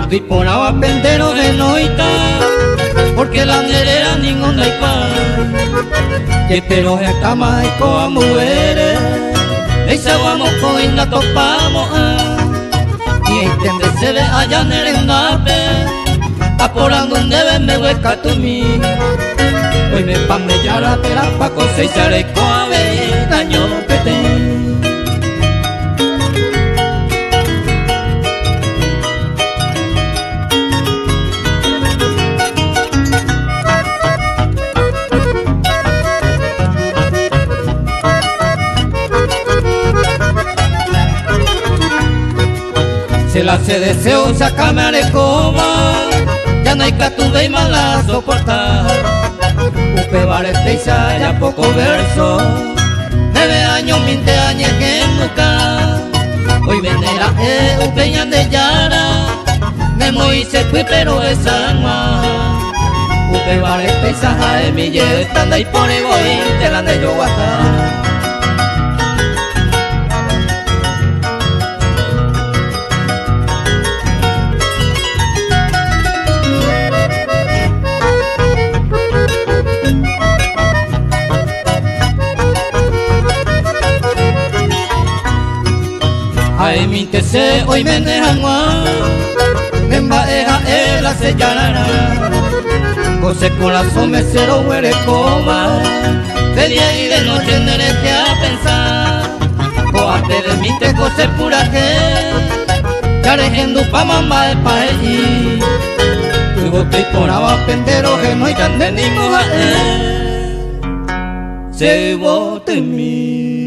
estoy por agua pendero de noita, porque la nerera ningún da igual. Que pero es cama y coa mujeres, esa vamos con inda topamos. Y entende se ve allá nerendape, apurando un debe me hueca tu mí. Hoy me pan de yara pera pa cosechar el coave daño que te. Se la se deseo sacarme a recoba, ya no hay catuve y mala soportar. Upe barete y ya poco verso, 9 años, 20 años que nunca. Hoy venera upe ya de yara, me moise fui pero es alma. Upe barete y saja de mi yeta, anda y pone voy, te la de yo guata. Ay, mi que se hoy me dejan guau, me embaeja la sellarara, José corazón me cero huere coma, de día y de noche nerete a pensar, coate de mi te cose pura que, carejendo pa mamá de pa allí, luego estoy por agua pendero que no hay tan de ni mujer, se bote en mí.